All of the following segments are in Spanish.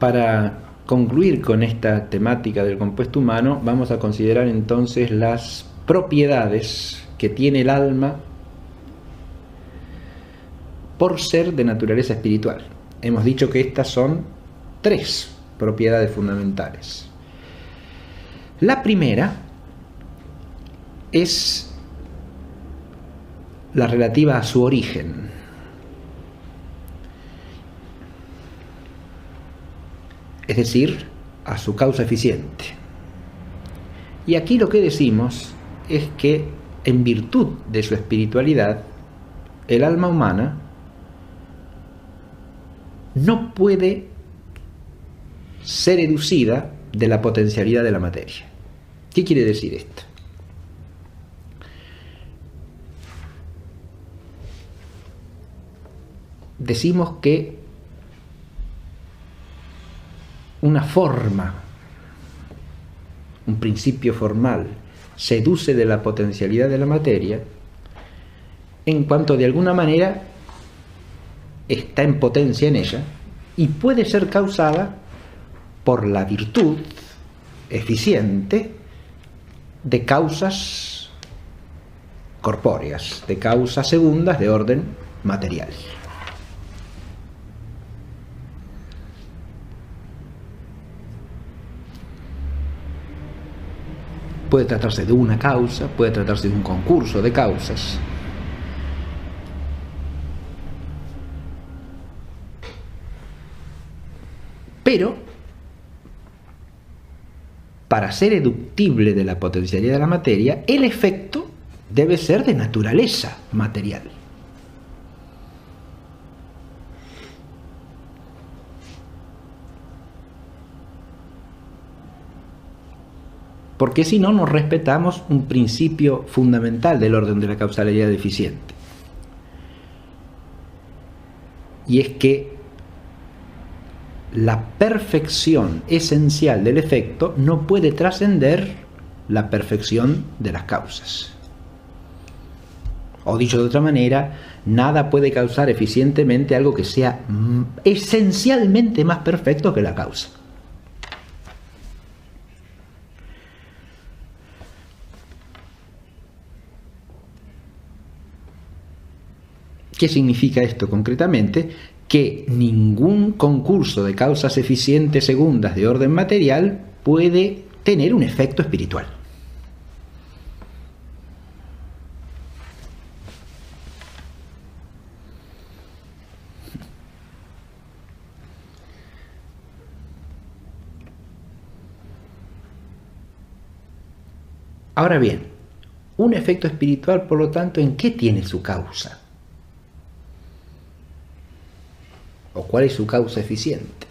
Para concluir con esta temática del compuesto humano, vamos a considerar entonces las propiedades que tiene el alma por ser de naturaleza espiritual. Hemos dicho que estas son 3 propiedades fundamentales. La primera es la relativa a su origen. Es decir, a su causa eficiente. Y aquí lo que decimos es que en virtud de su espiritualidad, el alma humana no puede ser educida de la potencialidad de la materia. ¿Qué quiere decir esto? Decimos que una forma, un principio formal, seduce de la potencialidad de la materia en cuanto de alguna manera está en potencia en ella y puede ser causada por la virtud eficiente de causas corpóreas, de causas segundas de orden material. Puede tratarse de una causa, puede tratarse de un concurso de causas. Pero, para ser eductible de la potencialidad de la materia, el efecto debe ser de naturaleza material. Porque si no, no respetamos un principio fundamental del orden de la causalidad eficiente. Y es que la perfección esencial del efecto no puede trascender la perfección de las causas. O dicho de otra manera, nada puede causar eficientemente algo que sea esencialmente más perfecto que la causa. ¿Qué significa esto concretamente? Que ningún concurso de causas eficientes segundas de orden material puede tener un efecto espiritual. Ahora bien, un efecto espiritual, por lo tanto, ¿en qué tiene su causa? ¿O cuál es su causa eficiente?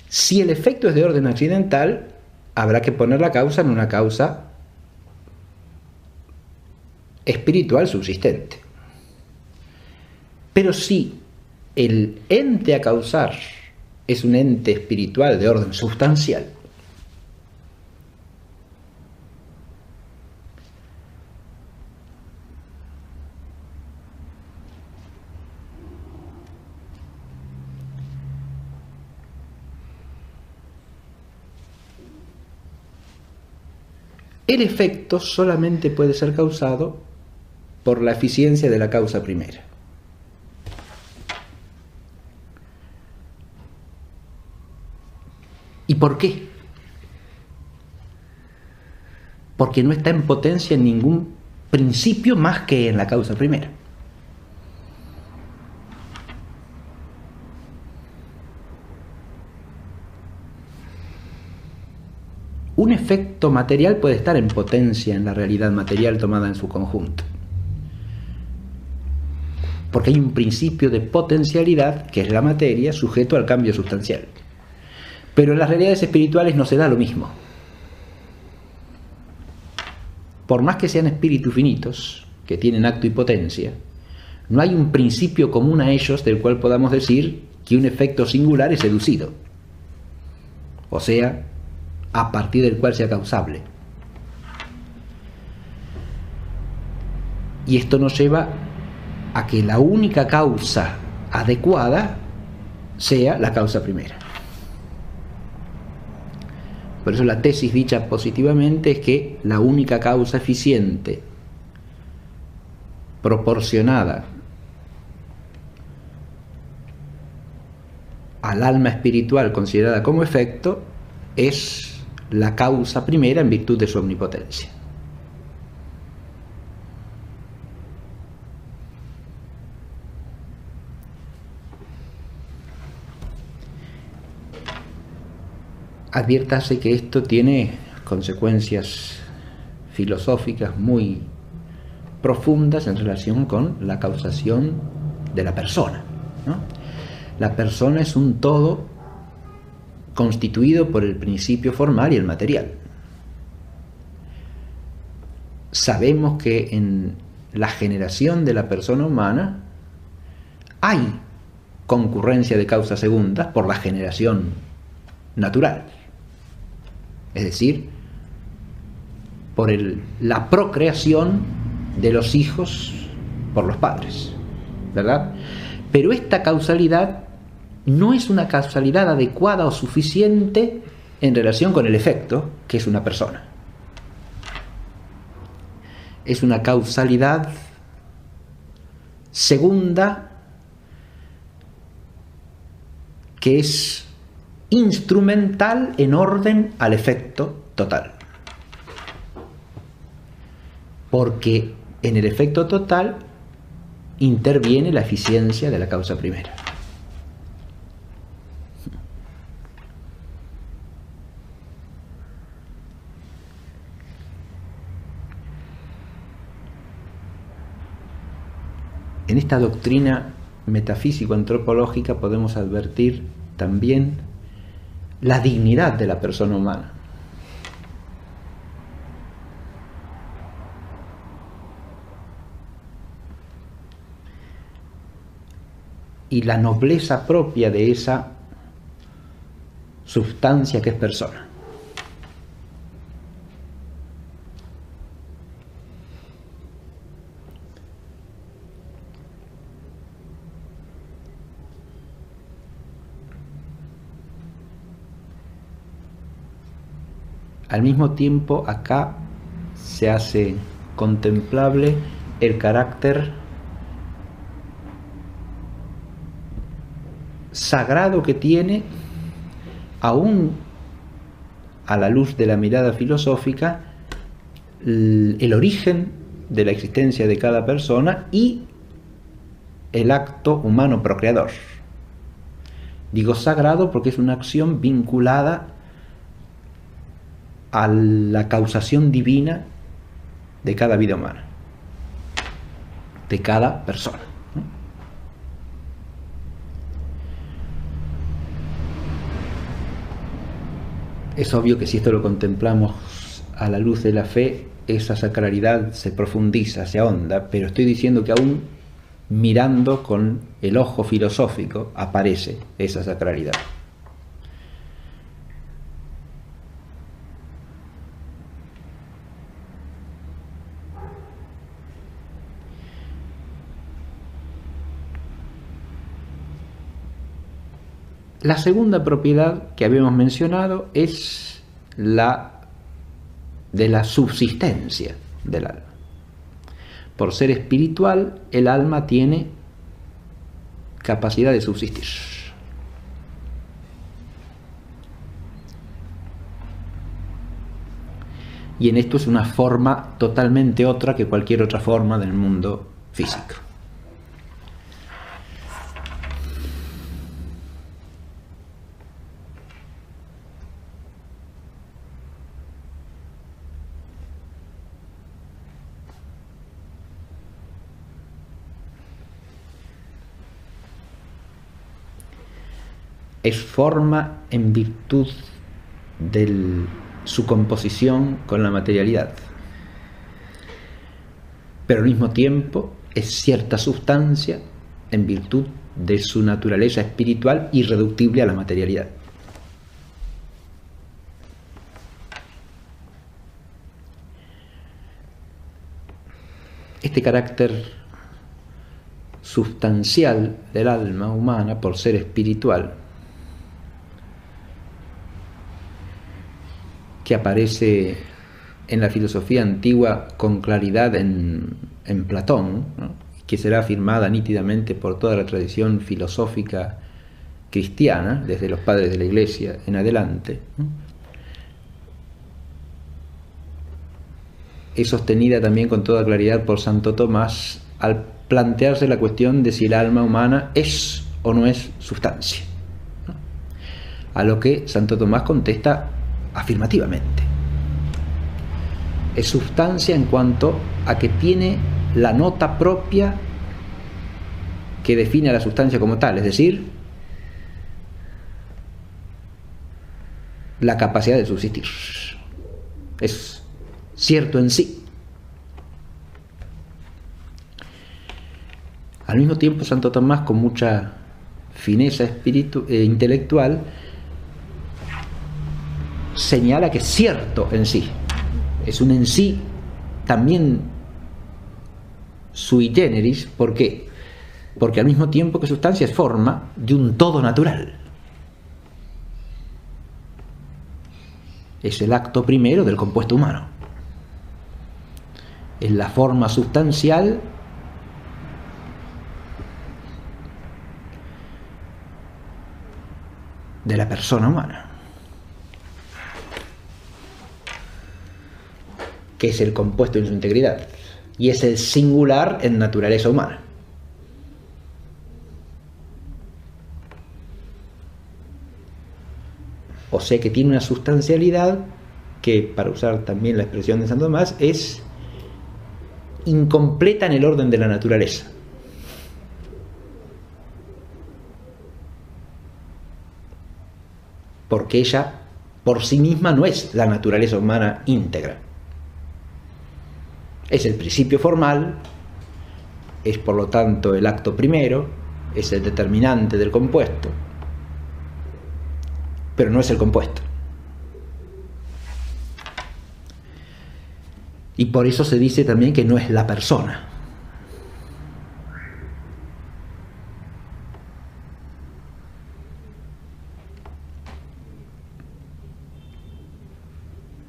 Si el efecto es de orden accidental, habrá que poner la causa en una causa espiritual subsistente. Pero si el ente a causar es un ente espiritual de orden sustancial, el efecto solamente puede ser causado por la eficiencia de la causa primera. ¿Y por qué? Porque no está en potencia en ningún principio más que en la causa primera. Un efecto material puede estar en potencia en la realidad material tomada en su conjunto. Porque hay un principio de potencialidad, que es la materia, sujeto al cambio sustancial. Pero en las realidades espirituales no se da lo mismo. Por más que sean espíritus finitos, que tienen acto y potencia, no hay un principio común a ellos del cual podamos decir que un efecto singular es educido. O sea, a partir del cual sea causable. Y esto nos lleva a que la única causa adecuada sea la causa primera. Por eso la tesis dicha positivamente es que la única causa eficiente, proporcionada al alma espiritual considerada como efecto, es la causa primera en virtud de su omnipotencia. Adviértase que esto tiene consecuencias filosóficas muy profundas en relación con la causación de la persona, ¿no? La persona es un todo constituido por el principio formal y el material. Sabemos que en la generación de la persona humana hay concurrencia de causas segundas por la generación natural, es decir, por la procreación de los hijos por los padres, ¿verdad? Pero esta causalidad no es una causalidad adecuada o suficiente en relación con el efecto, que es una persona. Es una causalidad segunda que es instrumental en orden al efecto total. Porque en el efecto total interviene la eficiencia de la causa primera. En esta doctrina metafísico-antropológica podemos advertir también la dignidad de la persona humana. Y la nobleza propia de esa sustancia que es persona. Al mismo tiempo, acá se hace contemplable el carácter sagrado que tiene, aún a la luz de la mirada filosófica, el origen de la existencia de cada persona y el acto humano procreador. Digo sagrado porque es una acción vinculada a la causación divina de cada vida humana, de cada persona. Es obvio que si esto lo contemplamos a la luz de la fe, esa sacralidad se profundiza, se ahonda, pero estoy diciendo que aún mirando con el ojo filosófico aparece esa sacralidad. La segunda propiedad que habíamos mencionado es la de la subsistencia del alma. Por ser espiritual, el alma tiene capacidad de subsistir. Y en esto es una forma totalmente otra que cualquier otra forma del mundo físico. Es forma en virtud de su composición con la materialidad, pero al mismo tiempo es cierta sustancia en virtud de su naturaleza espiritual irreductible a la materialidad. este carácter sustancial del alma humana por ser espiritual, que aparece en la filosofía antigua con claridad en Platón, ¿no?, que será afirmada nítidamente por toda la tradición filosófica cristiana, desde los padres de la Iglesia en adelante, ¿no?, es sostenida también con toda claridad por Santo Tomás al plantearse la cuestión de si el alma humana es o no es sustancia, ¿no?, a lo que Santo Tomás contesta afirmativamente. Es sustancia en cuanto a que tiene la nota propia que define a la sustancia como tal, es decir, la capacidad de subsistir. Es cierto en sí. Al mismo tiempo, Santo Tomás, con mucha fineza intelectual, señala que es cierto en sí. Es un en sí también sui generis. ¿Por qué? Porque al mismo tiempo que sustancia es forma de un todo natural. Es el acto primero del compuesto humano. Es la forma sustancial de la persona humana, que es el compuesto en su integridad, y es el singular en naturaleza humana. O sea que tiene una sustancialidad que, para usar también la expresión de Santo Tomás, es incompleta en el orden de la naturaleza. Porque ella por sí misma no es la naturaleza humana íntegra. Es el principio formal, es por lo tanto el acto primero, es el determinante del compuesto, pero no es el compuesto. Y por eso se dice también que no es la persona.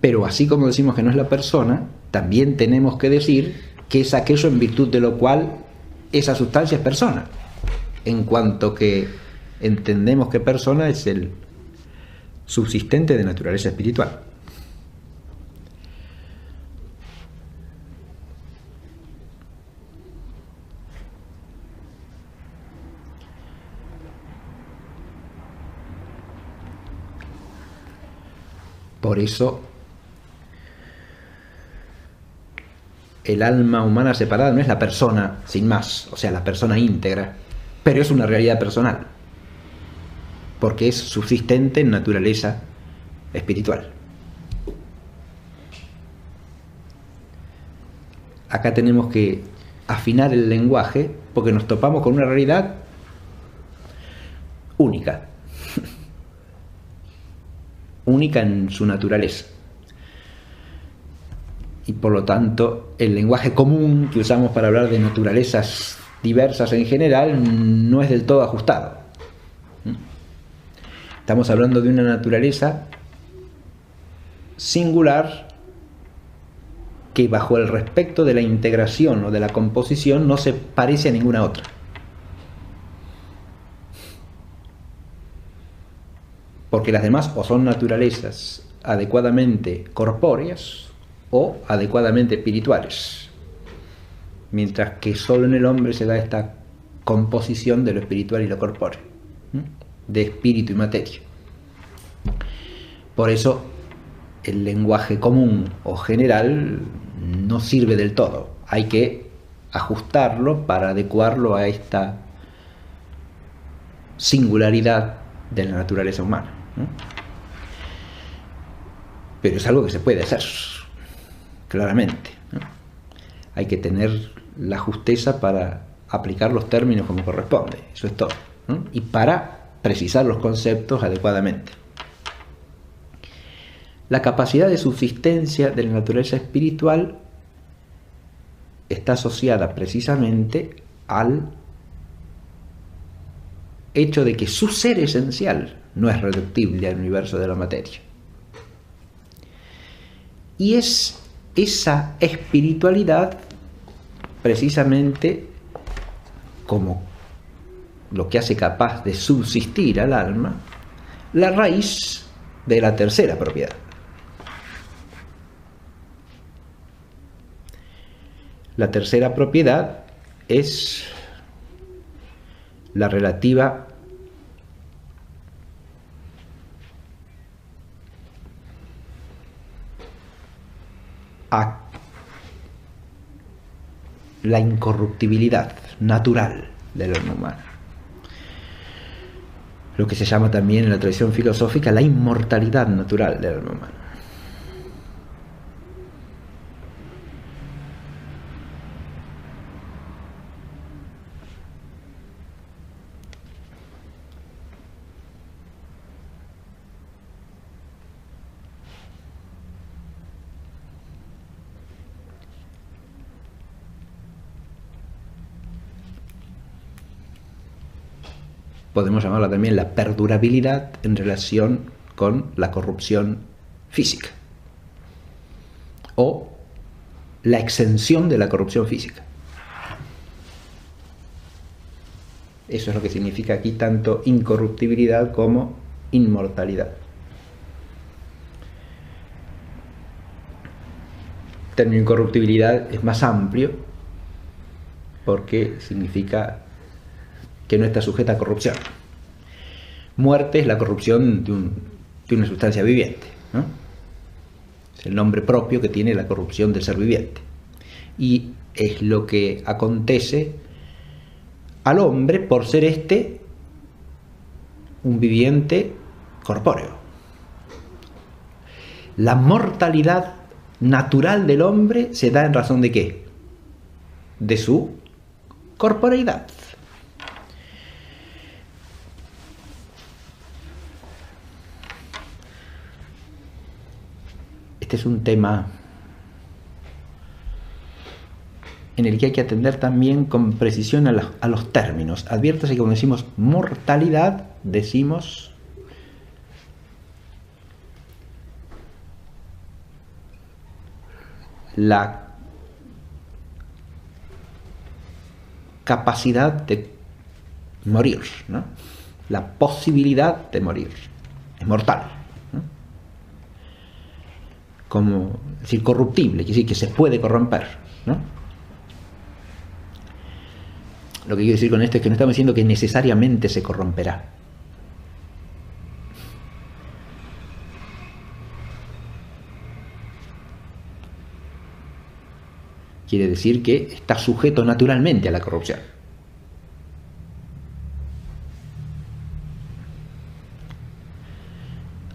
Pero así como decimos que no es la persona, también tenemos que decir que es aquello en virtud de lo cual esa sustancia es persona, en cuanto que entendemos que persona es el subsistente de naturaleza espiritual. Por eso el alma humana separada no es la persona sin más, o sea, la persona íntegra, pero es una realidad personal, porque es subsistente en naturaleza espiritual. Acá tenemos que afinar el lenguaje porque nos topamos con una realidad única, única en su naturaleza. Y por lo tanto, el lenguaje común que usamos para hablar de naturalezas diversas en general no es del todo ajustado. Estamos hablando de una naturaleza singular que, bajo el respecto de la integración o de la composición, no se parece a ninguna otra. Porque las demás o son naturalezas adecuadamente corpóreas o adecuadamente espirituales, mientras que solo en el hombre se da esta composición de lo espiritual y lo corpóreo, de espíritu y materia. Por eso el lenguaje común o general no sirve del todo, hay que ajustarlo para adecuarlo a esta singularidad de la naturaleza humana. Pero es algo que se puede hacer, claramente, ¿no? Hay que tener la justeza para aplicar los términos como corresponde, eso es todo, ¿no? Y para precisar los conceptos adecuadamente. La capacidad de subsistencia de la naturaleza espiritual está asociada precisamente al hecho de que su ser esencial no es reductible al universo de la materia. Y es esa espiritualidad precisamente como lo que hace capaz de subsistir al alma, la raíz de la tercera propiedad. La tercera propiedad es la relativa a la incorruptibilidad natural del alma humana. Lo que se llama también en la tradición filosófica la inmortalidad natural del alma humana. Podemos llamarla también la perdurabilidad en relación con la corrupción física o la exención de la corrupción física. Eso es lo que significa aquí tanto incorruptibilidad como inmortalidad. El término incorruptibilidad es más amplio porque significa que no está sujeta a corrupción. Muerte es la corrupción de una sustancia viviente, ¿no? Es el nombre propio que tiene la corrupción del ser viviente. Y es lo que acontece al hombre por ser éste un viviente corpóreo. La mortalidad natural del hombre se da en razón de ¿qué? De su corporeidad. Este es un tema en el que hay que atender también con precisión a los términos. Adviértase que cuando decimos mortalidad, decimos la capacidad de morir, ¿no? La posibilidad de morir. Es mortal. Como decir corruptible, quiere decir que se puede corromper, ¿no? Lo que quiero decir con esto es que no estamos diciendo que necesariamente se corromperá. Quiere decir que está sujeto naturalmente a la corrupción.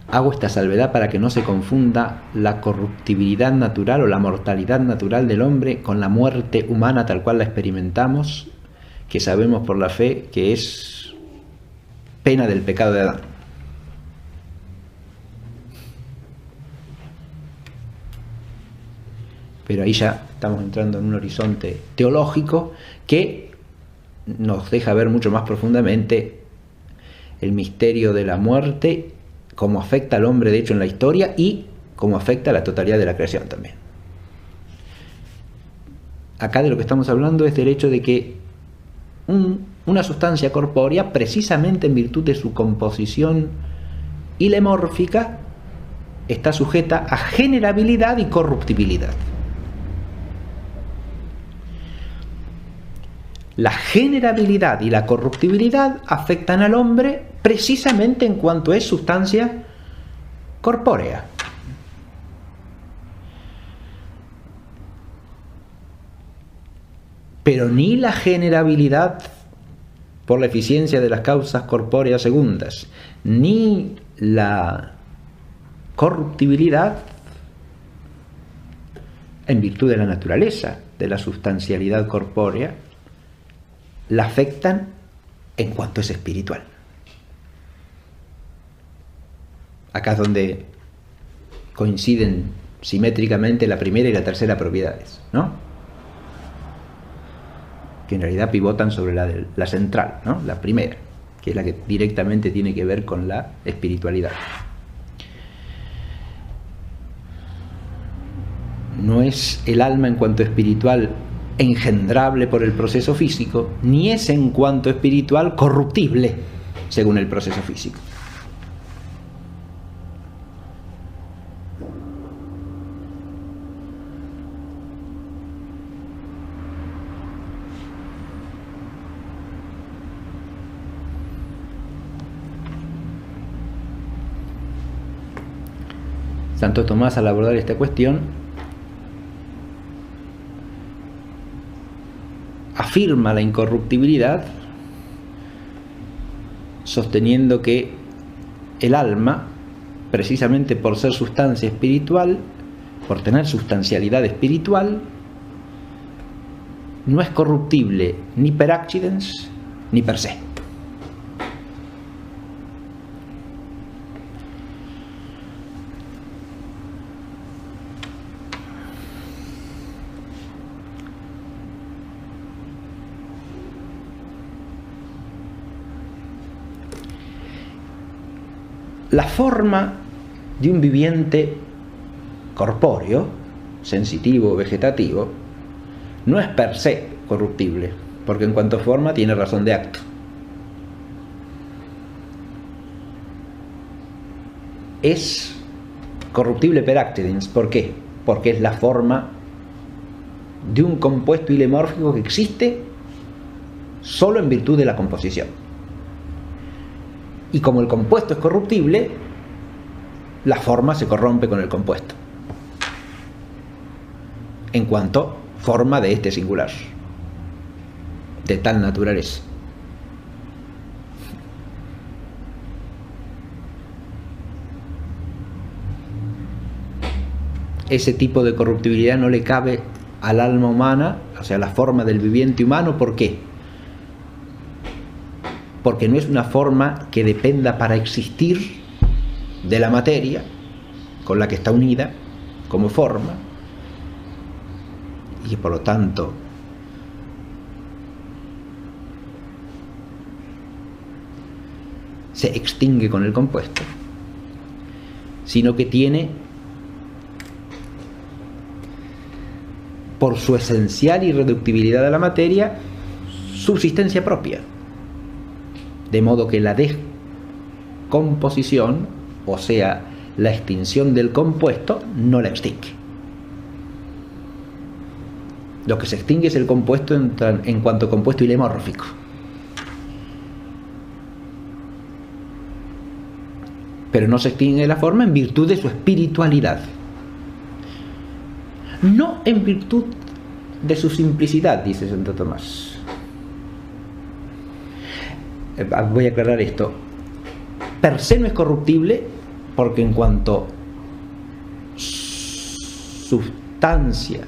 Hago esta salvedad para que no se confunda la corruptibilidad natural o la mortalidad natural del hombre con la muerte humana tal cual la experimentamos, que sabemos por la fe que es pena del pecado de Adán. Pero ahí ya estamos entrando en un horizonte teológico que nos deja ver mucho más profundamente el misterio de la muerte, cómo afecta al hombre de hecho en la historia y cómo afecta a la totalidad de la creación también. Acá de lo que estamos hablando es del hecho de que una sustancia corpórea, precisamente en virtud de su composición ilemórfica, está sujeta a generabilidad y corruptibilidad. La generabilidad y la corruptibilidad afectan al hombre precisamente en cuanto es sustancia corpórea. Pero ni la generabilidad por la eficiencia de las causas corpóreas segundas, ni la corruptibilidad en virtud de la naturaleza de la sustancialidad corpórea, la afectan en cuanto es espiritual. Acá es donde coinciden simétricamente la primera y la tercera propiedades, ¿no? que en realidad pivotan sobre la central, ¿no? La primera, que es la que directamente tiene que ver con la espiritualidad. No es el alma en cuanto espiritual engendrable por el proceso físico, ni es en cuanto espiritual corruptible según el proceso físico. Santo Tomás, al abordar esta cuestión, afirma la incorruptibilidad, sosteniendo que el alma, precisamente por ser sustancia espiritual, por tener sustancialidad espiritual, no es corruptible ni per accidens ni per se. La forma de un viviente corpóreo, sensitivo o vegetativo, no es per se corruptible, porque en cuanto a forma tiene razón de acto. Es corruptible per accidens. ¿Por qué? Porque es la forma de un compuesto ilemórfico que existe solo en virtud de la composición. Y como el compuesto es corruptible, la forma se corrompe con el compuesto, en cuanto forma de este singular, de tal naturaleza. Ese tipo de corruptibilidad no le cabe al alma humana, o sea, la forma del viviente humano. ¿Por qué? Porque no es una forma que dependa para existir de la materia con la que está unida como forma, y que por lo tanto se extingue con el compuesto, sino que tiene, por su esencial irreductibilidad a la materia, subsistencia propia. De modo que la descomposición, o sea, la extinción del compuesto, no la extingue. Lo que se extingue es el compuesto en cuanto compuesto ilemórfico. Pero no se extingue la forma en virtud de su espiritualidad. No en virtud de su simplicidad, dice Santo Tomás. Voy a aclarar esto. Per se no es corruptible, porque en cuanto sustancia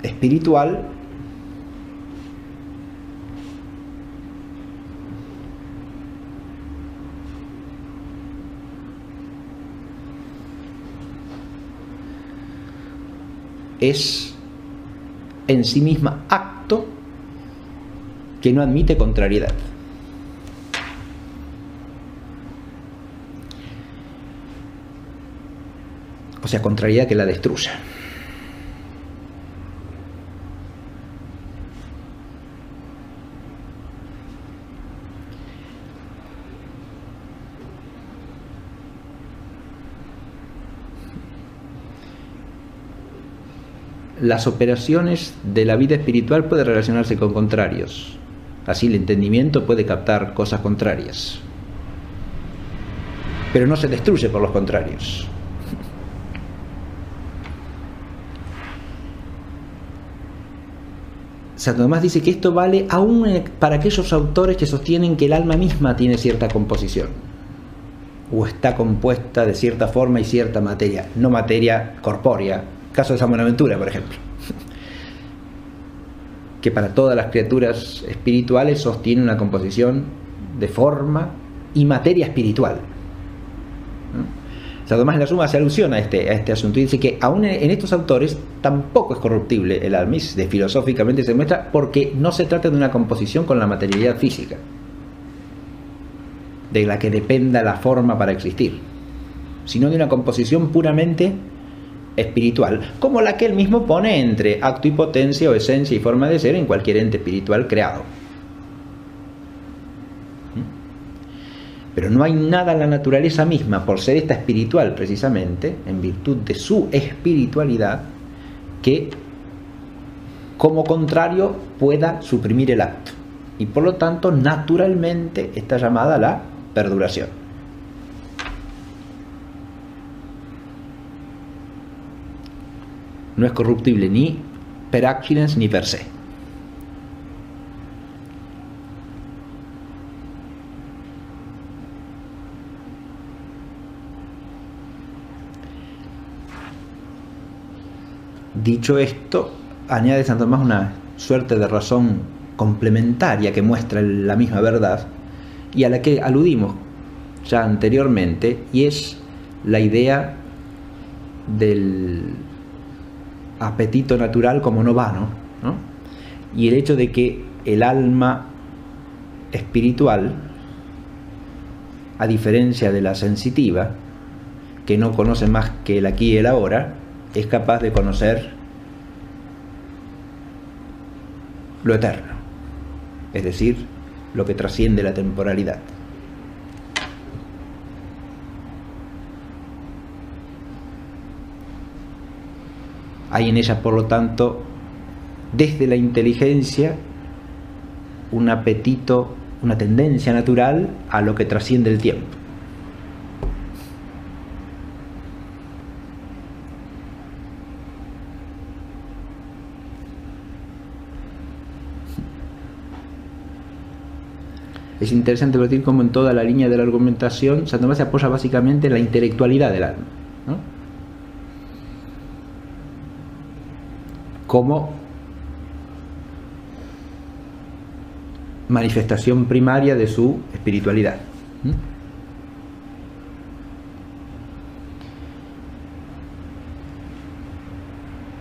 espiritual, es en sí misma acto que no admite contrariedad. O sea, contrariedad que la destruya. Las operaciones de la vida espiritual pueden relacionarse con contrarios. Así el entendimiento puede captar cosas contrarias, pero no se destruye por los contrarios. Santo Tomás dice que esto vale aún para aquellos autores que sostienen que el alma misma tiene cierta composición, o está compuesta de cierta forma y cierta materia, no materia corpórea. Caso de San Buenaventura, por ejemplo, que para todas las criaturas espirituales sostiene una composición de forma y materia espiritual. Santo Tomás en la Suma hace alusión a este asunto y dice que aún en estos autores tampoco es corruptible el alma, y filosóficamente se muestra, porque no se trata de una composición con la materialidad física, de la que dependa la forma para existir, sino de una composición puramente espiritual, como la que él mismo pone entre acto y potencia o esencia y forma de ser en cualquier ente espiritual creado. Pero no hay nada en la naturaleza misma, por ser esta espiritual precisamente, en virtud de su espiritualidad, que como contrario pueda suprimir el acto. Y por lo tanto, naturalmente está llamada a la perduración. No es corruptible ni per accidens ni per se. Dicho esto, añade Santo Tomás una suerte de razón complementaria que muestra la misma verdad y a la que aludimos ya anteriormente, y es la idea del apetito natural como no vano, ¿no? Y el hecho de que el alma espiritual, a diferencia de la sensitiva, que no conoce más que el aquí y el ahora, es capaz de conocer lo eterno, es decir, lo que trasciende la temporalidad. Hay en ella, por lo tanto, desde la inteligencia, un apetito, una tendencia natural a lo que trasciende el tiempo. Es interesante ver cómo en toda la línea de la argumentación Santo Tomás se apoya básicamente en la intelectualidad del alma, ¿no? Como manifestación primaria de su espiritualidad.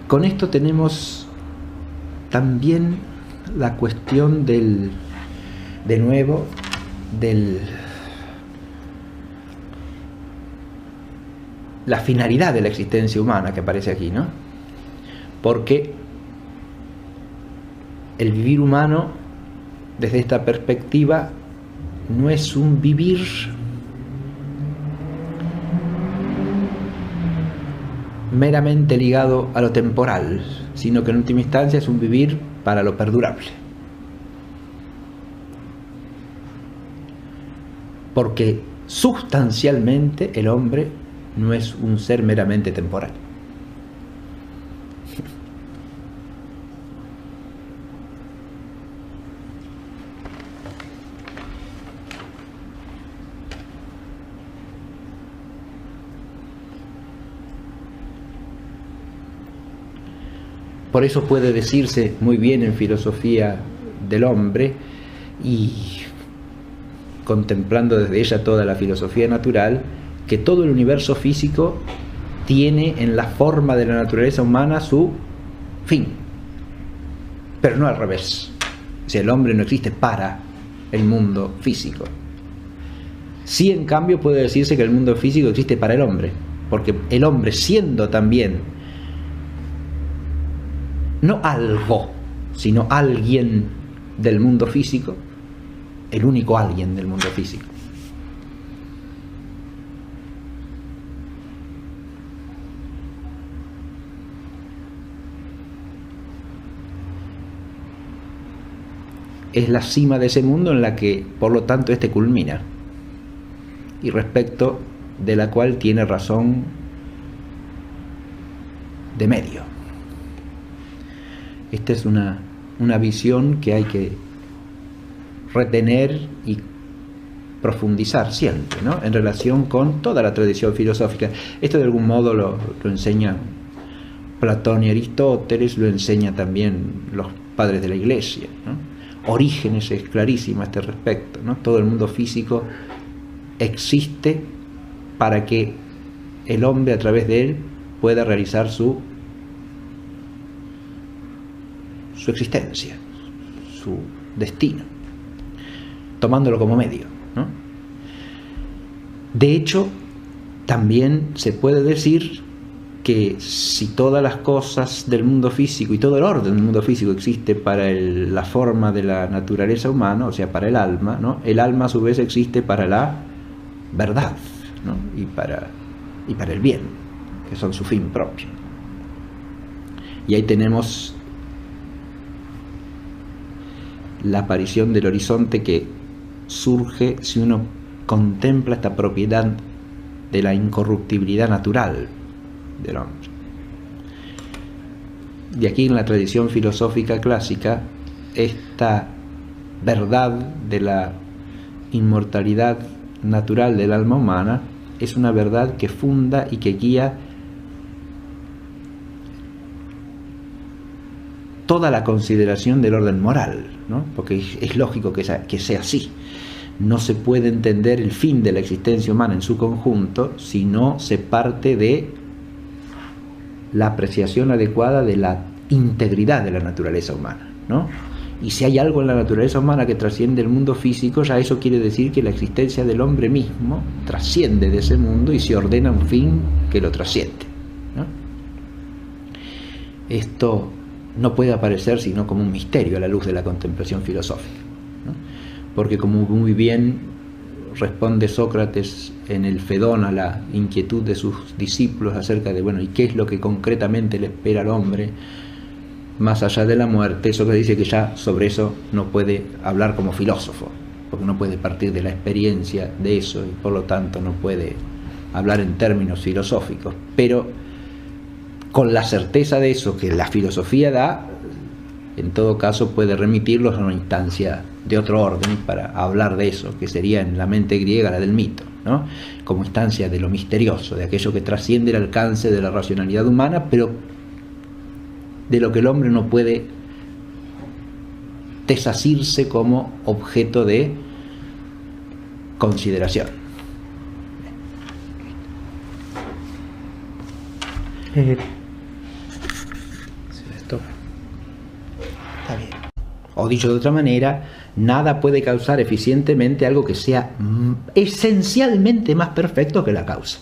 Con esto tenemos también la cuestión de nuevo, la finalidad de la existencia humana que aparece aquí, ¿no? Porque el vivir humano, desde esta perspectiva, no es un vivir meramente ligado a lo temporal, sino que en última instancia es un vivir para lo perdurable. Porque sustancialmente el hombre no es un ser meramente temporal. Por eso puede decirse muy bien en filosofía del hombre, y contemplando desde ella toda la filosofía natural, que todo el universo físico tiene en la forma de la naturaleza humana su fin, pero no al revés. O sea, el hombre no existe para el mundo físico. Sí, en cambio, puede decirse que el mundo físico existe para el hombre, porque el hombre, siendo también no algo, sino alguien del mundo físico, el único alguien del mundo físico. Es la cima de ese mundo en la que, por lo tanto, este culmina, y respecto de la cual tiene razón de medio. Esta es una visión que hay que retener y profundizar siempre, ¿no? En relación con toda la tradición filosófica. Esto de algún modo lo enseñan Platón y Aristóteles, lo enseñan también los padres de la Iglesia, ¿no? Orígenes es clarísimo a este respecto, ¿no? Todo el mundo físico existe para que el hombre a través de él pueda realizar su existencia, su destino, tomándolo como medio, ¿no? De hecho, también se puede decir que si todas las cosas del mundo físico y todo el orden del mundo físico existe para la forma de la naturaleza humana, o sea, para el alma, ¿no? El alma a su vez existe para la verdad, ¿no? y para el bien, que son su fin propio. Y ahí tenemos la aparición del horizonte que surge si uno contempla esta propiedad de la incorruptibilidad natural del hombre. Y aquí en la tradición filosófica clásica, esta verdad de la inmortalidad natural del alma humana es una verdad que funda y que guía toda la consideración del orden moral, ¿no? Porque es lógico que sea así. No se puede entender el fin de la existencia humana en su conjunto si no se parte de la apreciación adecuada de la integridad de la naturaleza humana, ¿no? Y si hay algo en la naturaleza humana que trasciende el mundo físico, ya eso quiere decir que la existencia del hombre mismo trasciende de ese mundo y se ordena un fin que lo trasciende, ¿no? Esto no puede aparecer sino como un misterio a la luz de la contemplación filosófica, ¿no? Porque como muy bien responde Sócrates en el Fedón a la inquietud de sus discípulos acerca de, bueno, ¿y qué es lo que concretamente le espera al hombre más allá de la muerte? Sócrates dice que ya sobre eso no puede hablar como filósofo, porque no puede partir de la experiencia de eso y por lo tanto no puede hablar en términos filosóficos, pero con la certeza de eso que la filosofía da, en todo caso puede remitirlos a una instancia de otro orden para hablar de eso, que sería en la mente griega la del mito, ¿no? Como instancia de lo misterioso, de aquello que trasciende el alcance de la racionalidad humana, pero de lo que el hombre no puede desasirse como objeto de consideración. Esto está bien. O dicho de otra manera, nada puede causar eficientemente algo que sea esencialmente más perfecto que la causa.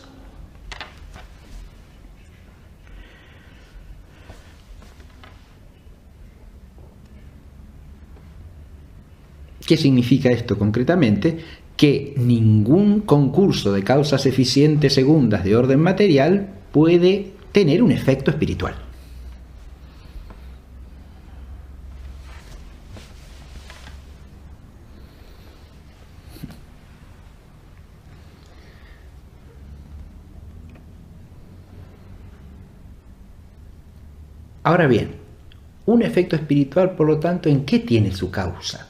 ¿Qué significa esto concretamente? Que ningún concurso de causas eficientes segundas de orden material puede tener un efecto espiritual. Ahora bien, un efecto espiritual, por lo tanto, ¿en qué tiene su causa?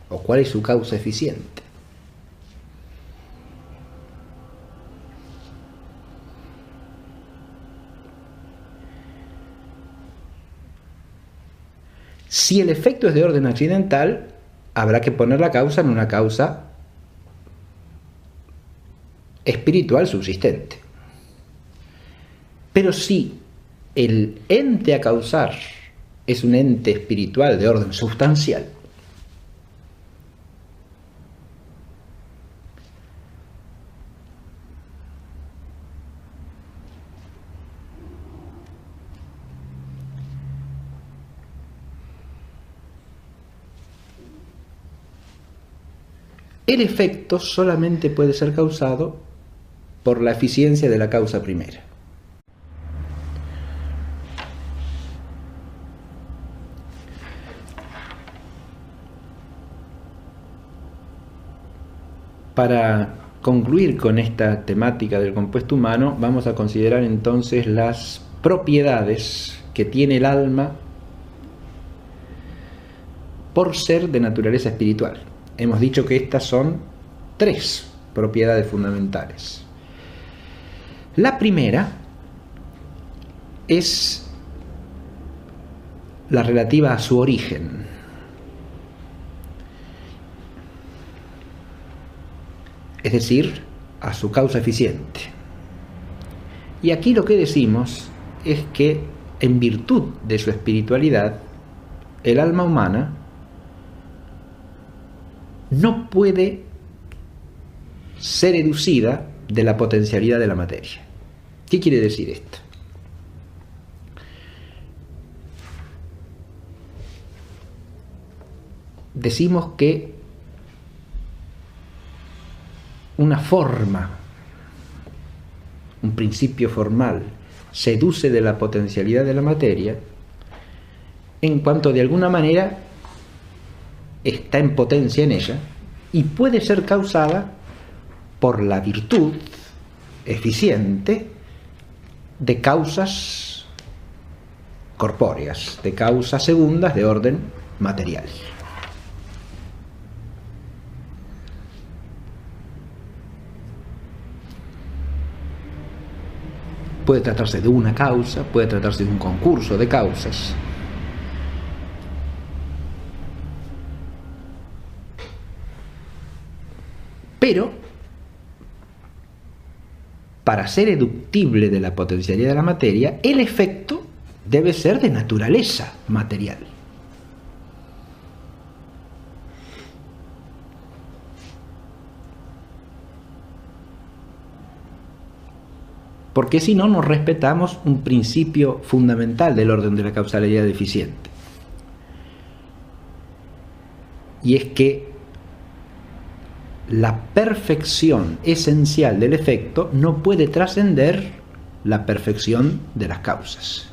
¿O cuál es su causa eficiente? Si el efecto es de orden accidental, habrá que poner la causa en una causa espiritual subsistente. Pero si el ente a causar es un ente espiritual de orden sustancial, el efecto solamente puede ser causado por la eficiencia de la causa primera. Para concluir con esta temática del compuesto humano, vamos a considerar entonces las propiedades que tiene el alma por ser de naturaleza espiritual. Hemos dicho que estas son 3 propiedades fundamentales. La primera es la relativa a su origen. Es decir, a su causa eficiente. Y aquí lo que decimos es que en virtud de su espiritualidad, el alma humana no puede ser educida de la potencialidad de la materia. ¿Qué quiere decir esto? Decimos que una forma, un principio formal, seduce de la potencialidad de la materia en cuanto de alguna manera está en potencia en ella y puede ser causada por la virtud eficiente de causas corpóreas, de causas segundas de orden material. Puede tratarse de una causa, puede tratarse de un concurso de causas. Pero, para ser eductible de la potencialidad de la materia, el efecto debe ser de naturaleza material. Porque si no, no respetamos un principio fundamental del orden de la causalidad eficiente. Y es que la perfección esencial del efecto no puede trascender la perfección de las causas.